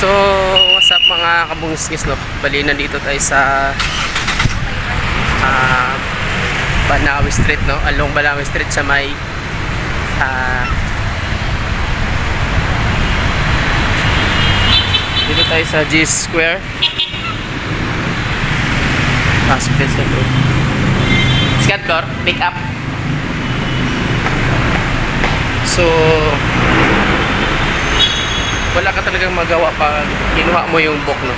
So, what's up mga kabungskis, no? Bali, nandito tayo sa Banawi Street, no? Along Banawi Street sa may dito tayo sa G Square. Pasok tayo sa bro. Second floor, pick up. So, wala ka talagang magawa pag kinuha mo yung book, no?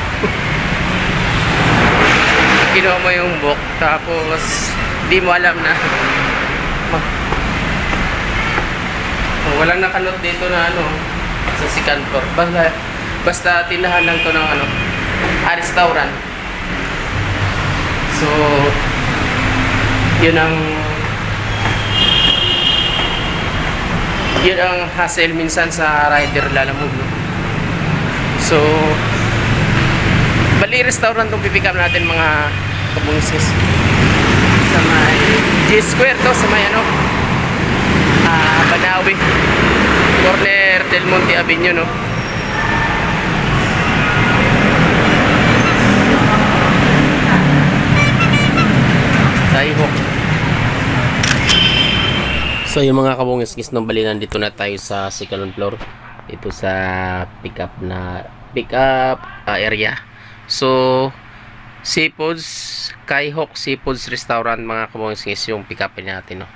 Kinuha mo yung book, tapos di mo alam na walang nakalot dito na ano sa second floor. Basta tindahan lang to ng ano, restaurant. So, yun ang hassle minsan sa rider lalamove, no? So, bali restaurant itong pipick up natin mga kabungsis. Sa may G Square to, sa may ano, Banawi, corner Del Monte Avenue, no? Sayhok. So yung mga kabungis ng bali, nandito na tayo sa second floor. Ito sa pick up area. So Seafoods, Skyhawk Seafoods Restaurant mga kabungis yung pick up natin, no.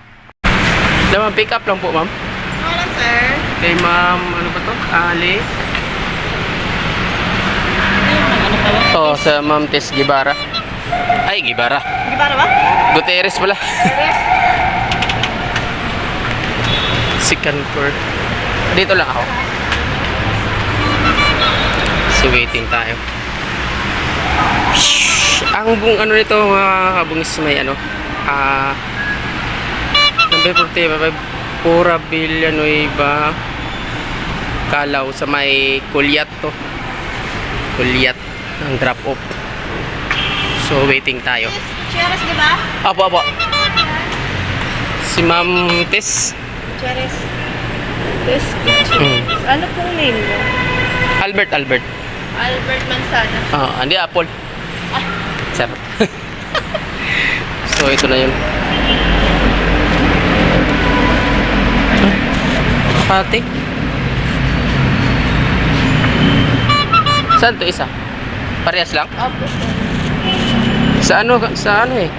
Naman pick up lang po, ma'am. Wala, sir. Kay ma'am, ano ba to? Ali. Oh, sa ma'am Tess Gibara. Ay, Gibara. Gibara ba? Gutierrez pala. Second floor. Dito lang ako. So waiting tayo. Ang buong ano nito mga kabungis, may ano, number 45 Pura Villanueva Calao sa may Kulyat to. Kulyat ang drop off. So waiting tayo. Cheers, di ba? Apo. Si Ma'am Tess. Cheers. Yes, cheers. Ano pong name mo? Albert. Albert Manzana. Hindi Apple. Sir. So ito na yun. Pati. Saan to isa? Parehas lang? Opo. Sa ano eh?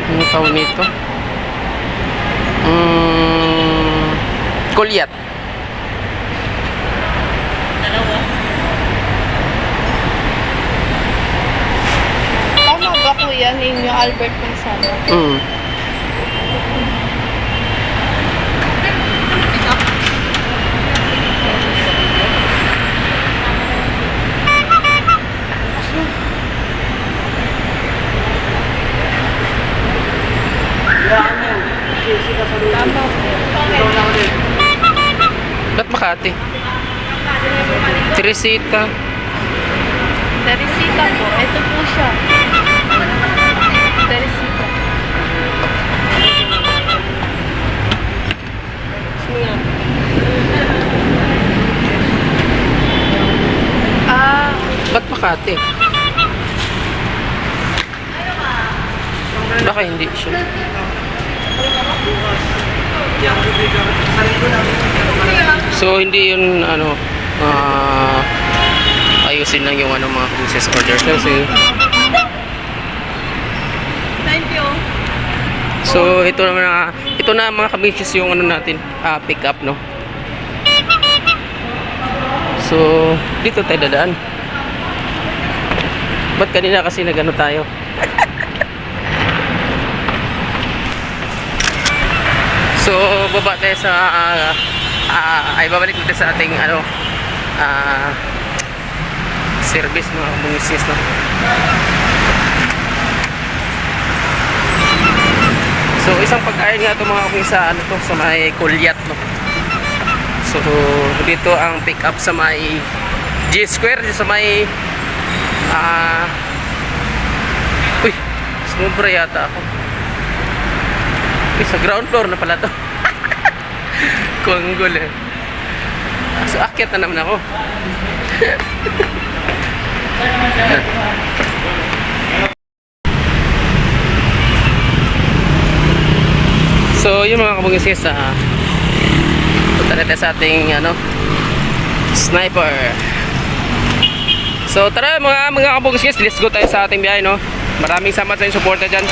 Ano tawag nito? Kulyat. Dalawa. Tama ba kuya ninyo Albert Manzana? Tama po. Ba't Makati? Teresita. Teresita po. Ito po siya. Teresita. Ba't Makati? Baka hindi siya. So hindi yun ano, ayusin lang yung ano mga process orders kasi. Thank you. So ito na mga kabisis yung ano natin, pick up, no. So dito tayo dadaan. Ba't kanina kasi nagano tayo? So baba tayo sa ay babalik natin sa ating ano service mga kabungis, no. So isang pagkain nga ito mga kabungis sa ano to, sa may Kulyat, no. So dito ang pick up sa may G Square, sa may uy, sumubra yata ako. Sa ground floor na pala to. Konggol eh. So, akyat na naman ako. So, yung mga kabungis punta natin sa ating sniper. So, tara mga kabungis, let's go tayo sa ating biyahe, no? Maraming salamat sa inyong suporta dyan.